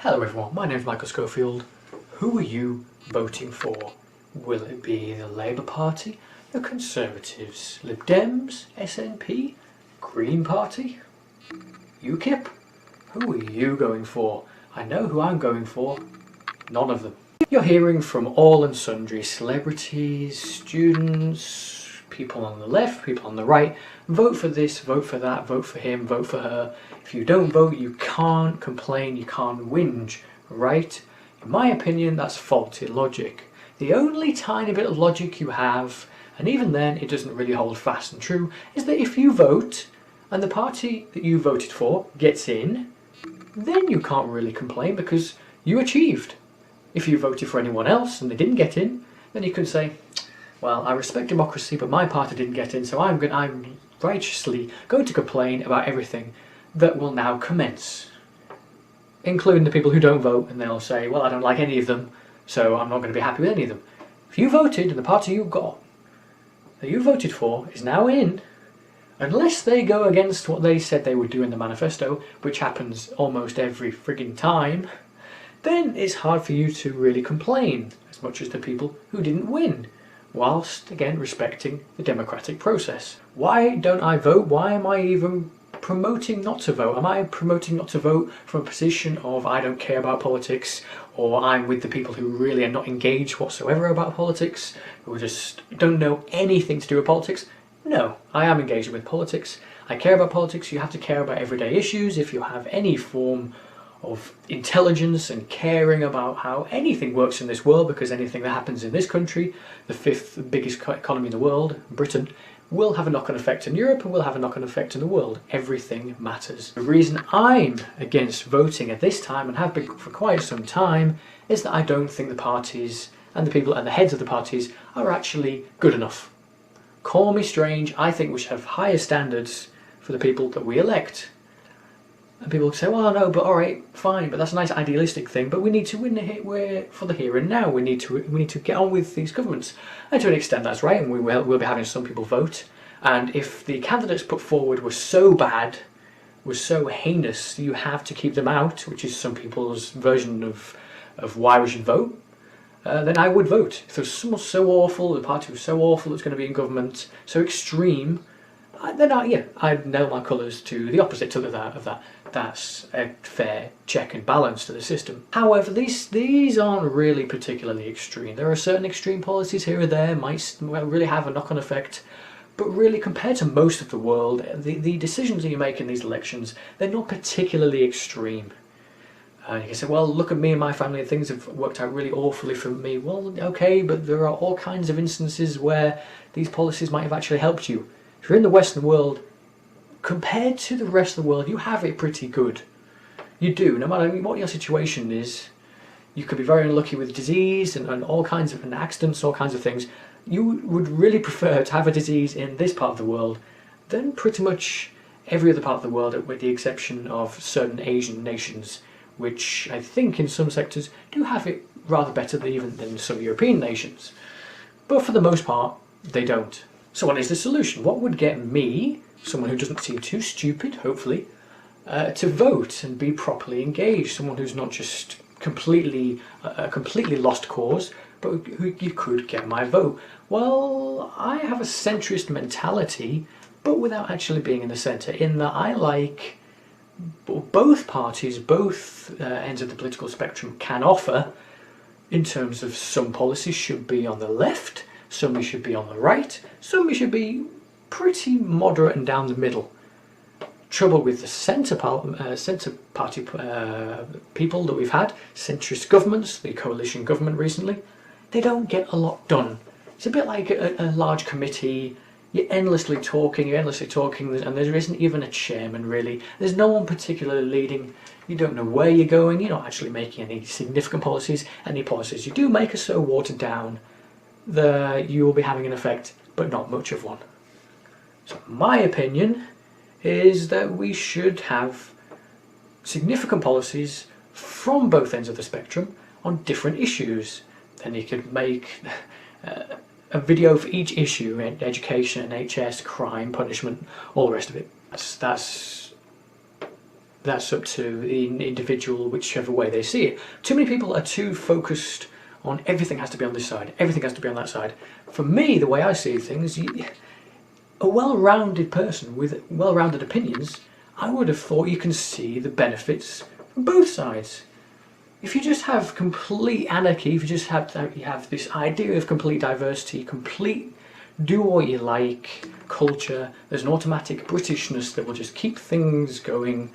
Hello everyone, my name is Michael Schofield. Who are you voting for? Will it be the Labour Party, the Conservatives, Lib Dems, SNP, Green Party, UKIP? Who are you going for? I know who I'm going for. None of them. You're hearing from all and sundry celebrities, students, people on the left, people on the right. Vote for this, vote for that, vote for him, vote for her. If you don't vote, you can't complain, you can't whinge, right? In my opinion, that's faulty logic. The only tiny bit of logic you have, and even then it doesn't really hold fast and true, is that if you vote and the party that you voted for gets in, then you can't really complain because you achieved. If you voted for anyone else and they didn't get in, then you can say, well, I respect democracy, but my party didn't get in, so I'm righteously going to complain about everything that will now commence, including the people who don't vote, and they'll say, well, I don't like any of them, so I'm not going to be happy with any of them. If you voted and the party you got, that you voted for, is now in, unless they go against what they said they would do in the manifesto, which happens almost every frigging time, then it's hard for you to really complain as much as the people who didn't win, whilst again respecting the democratic process. Why don't I vote? Why am I even promoting not to vote? Am I promoting not to vote from a position of I don't care about politics, or I'm with the people who really are not engaged whatsoever about politics, who just don't know anything to do with politics? No, I am engaged with politics. I care about politics. You have to care about everyday issues if you have any form of intelligence and caring about how anything works in this world, because anything that happens in this country, the fifth biggest economy in the world, Britain, will have a knock-on effect in Europe and will have a knock-on effect in the world. Everything matters. The reason I'm against voting at this time, and have been for quite some time, is that I don't think the parties and the people and the heads of the parties are actually good enough. Call me strange, I think we should have higher standards for the people that we elect. And people say, well, no, but alright, fine, but that's a nice idealistic thing, but we need to we're for the here and now. We need to get on with these governments. And to an extent that's right, and we'll be having some people vote. And if the candidates put forward were so bad, were so heinous, you have to keep them out, which is some people's version of why we should vote, then I would vote. If there's someone so awful, the party was so awful that's going to be in government, so extreme, then I'd nail my colours to the opposite of that. That's a fair check and balance to the system. However, these aren't really particularly extreme. There are certain extreme policies here or there might really have a knock-on effect, but really compared to most of the world, the decisions that you make in these elections, they're not particularly extreme. And you can say, well, look at me and my family, and things have worked out really awfully for me. Well, okay, but there are all kinds of instances where these policies might have actually helped you. If you're in the Western world, compared to the rest of the world, you have it pretty good. You do, no matter what your situation is. You could be very unlucky with disease and all kinds of accidents, all kinds of things. You would really prefer to have a disease in this part of the world than pretty much every other part of the world, with the exception of certain Asian nations, which I think in some sectors do have it rather better than some European nations. But for the most part, they don't. So what is the solution? What would get me, someone who doesn't seem too stupid, hopefully, to vote and be properly engaged? Someone who's not just completely lost cause, but who you could get my vote. Well, I have a centrist mentality, but without actually being in the centre, in that I like both parties, both ends of the political spectrum can offer, in terms of some policies should be on the left, some should be on the right, some should be pretty moderate and down the middle. Trouble with the centre party people that we've had, centrist governments, the coalition government recently, they don't get a lot done. It's a bit like a large committee. You're endlessly talking, and there isn't even a chairman really. There's no one particularly leading. You don't know where you're going. You're not actually making any significant policies. Any policies you do make are so watered down that you will be having an effect, but not much of one. So my opinion is that we should have significant policies from both ends of the spectrum on different issues. Then you could make a video for each issue: education, NHS, crime, punishment, all the rest of it. That's That's up to the individual, whichever way they see it. Too many people are too focused on everything has to be on this side, everything has to be on that side. For me, the way I see things, a well-rounded person with well-rounded opinions, I would have thought you can see the benefits from both sides. If you just have complete anarchy, if you just have this idea of complete diversity, complete do what you like culture, there's an automatic Britishness that will just keep things going.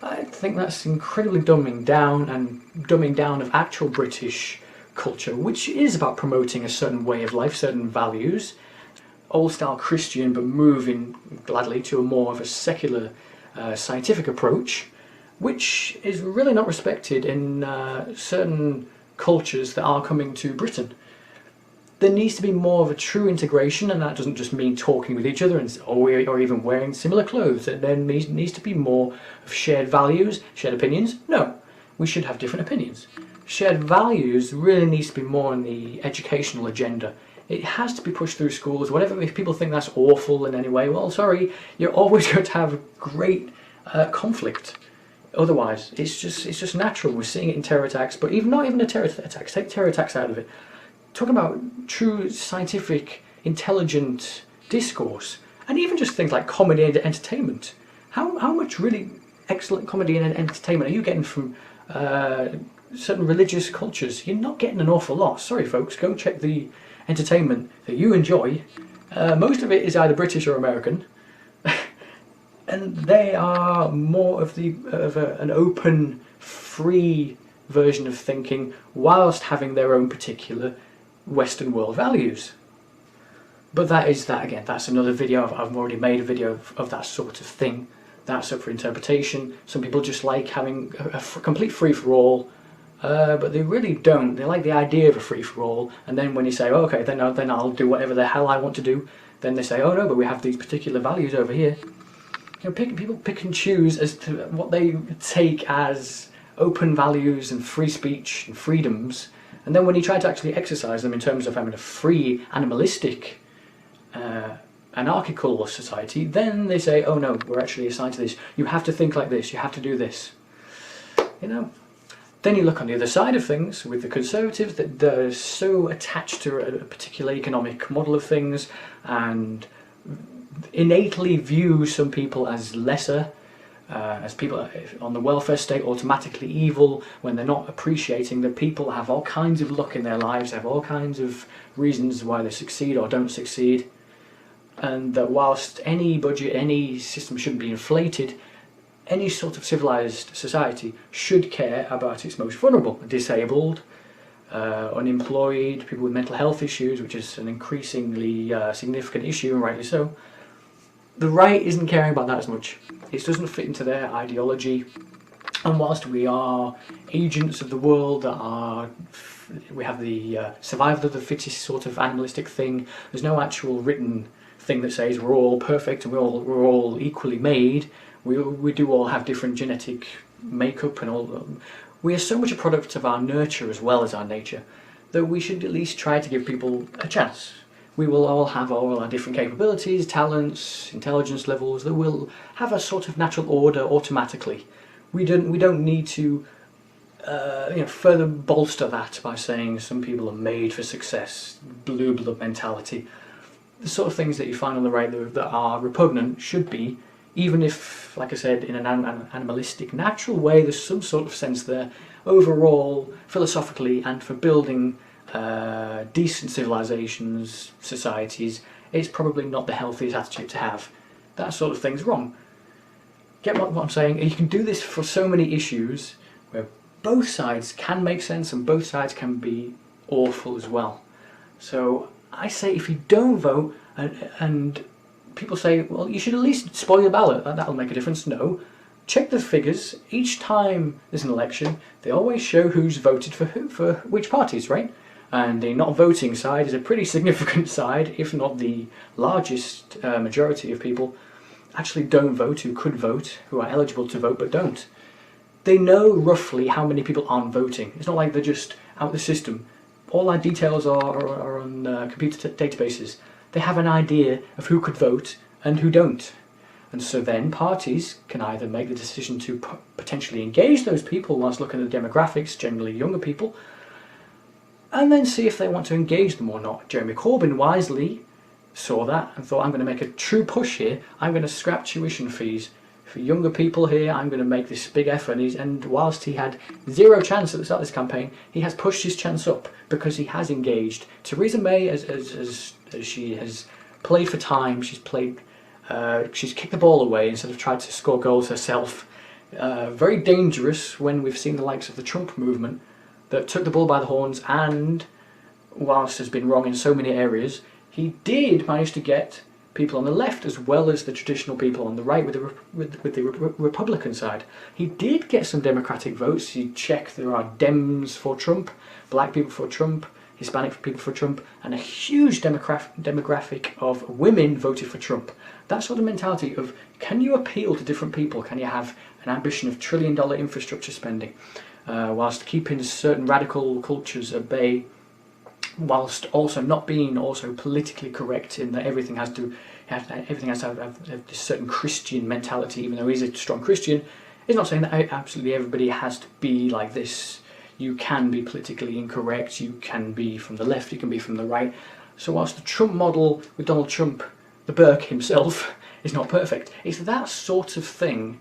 I think that's incredibly dumbing down of actual British culture, which is about promoting a certain way of life, certain values, old style Christian, but moving gladly to a more of a secular scientific approach, which is really not respected in certain cultures that are coming to Britain. There needs to be more of a true integration, and that doesn't just mean talking with each other or even wearing similar clothes. There needs to be more of shared values, shared opinions. No, we should have different opinions. Shared values really needs to be more on the educational agenda. It has to be pushed through schools. Whatever, if people think that's awful in any way, well, sorry, you're always going to have great conflict. Otherwise, it's just natural. We're seeing it in terror attacks, but not even the terror attacks. Take terror attacks out of it. Talking about true scientific, intelligent discourse, and even just things like comedy and entertainment. How much really excellent comedy and entertainment are you getting from certain religious cultures? You're not getting an awful lot. Sorry, folks. Go check the entertainment that you enjoy. Most of it is either British or American, and they are more of an open, free version of thinking, whilst having their own particular Western world values. But that's another video. I've already made a video of that sort of thing. That's up for interpretation. Some people just like having a complete free-for-all, but they really don't. They like the idea of a free-for-all, and then when you say, oh, okay, then I'll do whatever the hell I want to do, then they say, oh no, but we have these particular values over here. People pick and choose as to what they take as open values and free speech and freedoms, and then when you try to actually exercise them in terms of having a free, animalistic, anarchical society, then they say, oh no, we're actually assigned to this. You have to think like this, you have to do this. Then you look on the other side of things with the Conservatives that they're so attached to a particular economic model of things and innately view some people as lesser, as people on the welfare state automatically evil, when they're not appreciating that people have all kinds of luck in their lives, have all kinds of reasons why they succeed or don't succeed, and that whilst any budget, any system shouldn't be inflated, any sort of civilised society should care about its most vulnerable, disabled, unemployed, people with mental health issues, which is an increasingly significant issue, and rightly so. The right isn't caring about that as much. It doesn't fit into their ideology. And whilst we are agents of the world we have the survival of the fittest sort of animalistic thing, there's no actual written thing that says we're all perfect and we're all equally made. We do all have different genetic makeup and all. We are so much a product of our nurture as well as our nature that we should at least try to give people a chance. We will all have all our different capabilities, talents, intelligence levels that will have a sort of natural order automatically. We don't need to further bolster that by saying some people are made for success, blue blood mentality. The sort of things that you find on the right that are repugnant should be, even if, like I said, in an animalistic, natural way, there's some sort of sense there, overall, philosophically, and for building decent civilizations, societies, it's probably not the healthiest attitude to have. That sort of thing's wrong. Get what I'm saying? You can do this for so many issues where both sides can make sense and both sides can be awful as well. So I say if you don't vote and people say, well, you should at least spoil your ballot, that'll make a difference. No. Check the figures. Each time there's an election, they always show who's voted for which parties, right? And the not voting side is a pretty significant side, if not the largest majority of people actually don't vote, who could vote, who are eligible to vote but don't. They know roughly how many people aren't voting. It's not like they're just out the system. All our details are on computer databases. They have an idea of who could vote and who don't. And so then parties can either make the decision to potentially engage those people whilst looking at the demographics, generally younger people, and then see if they want to engage them or not. Jeremy Corbyn wisely saw that and thought, I'm going to make a true push here. I'm going to scrap tuition fees for younger people here. I'm going to make this big effort. And whilst he had zero chance at the start of this campaign, he has pushed his chance up because he has engaged. Theresa May, as she has played for time, she's kicked the ball away instead of tried to score goals herself. Very dangerous when we've seen the likes of the Trump movement that took the bull by the horns, and whilst has been wrong in so many areas, he did manage to get people on the left as well as the traditional people on the right with the Republican side. He did get some Democratic votes. You check, there are Dems for Trump, black people for Trump, Hispanic people for Trump, and a huge demographic of women voted for Trump. That sort of mentality of, can you appeal to different people? Can you have an ambition of $1 trillion infrastructure spending whilst keeping certain radical cultures at bay, whilst also not being also politically correct in that everything has to have this certain Christian mentality, even though he's a strong Christian. It's not saying that absolutely everybody has to be like this. You can be politically incorrect, you can be from the left, you can be from the right. So whilst the Trump model with Donald Trump, the Burke himself, is not perfect, it's that sort of thing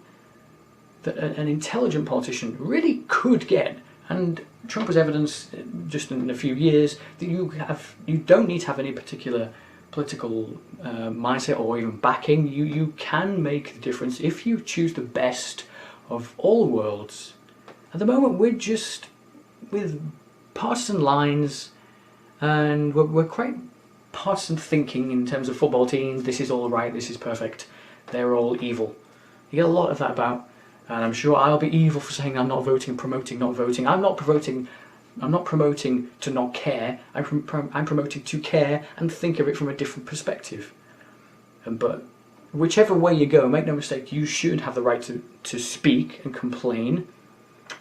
that an intelligent politician really could get. And Trump has evidence just in a few years that you don't need to have any particular political mindset or even backing. You can make the difference if you choose the best of all worlds. At the moment we're just with partisan lines, and we're quite partisan thinking in terms of football teams. This is all right, this is perfect, they're all evil. You get a lot of that about. And I'm sure I'll be evil for saying I'm not voting and promoting not voting. I'm not promoting to not care. I'm promoting to care and think of it from a different perspective. But whichever way you go, make no mistake, you should have the right to speak and complain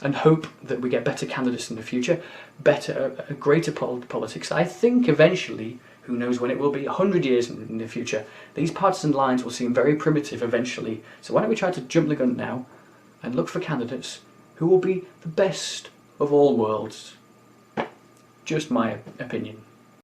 and hope that we get better candidates in the future, a greater politics. I think eventually, who knows when it will be, 100 years in the future, these partisan lines will seem very primitive eventually. So why don't we try to jump the gun now and look for candidates who will be the best of all worlds. Just my opinion.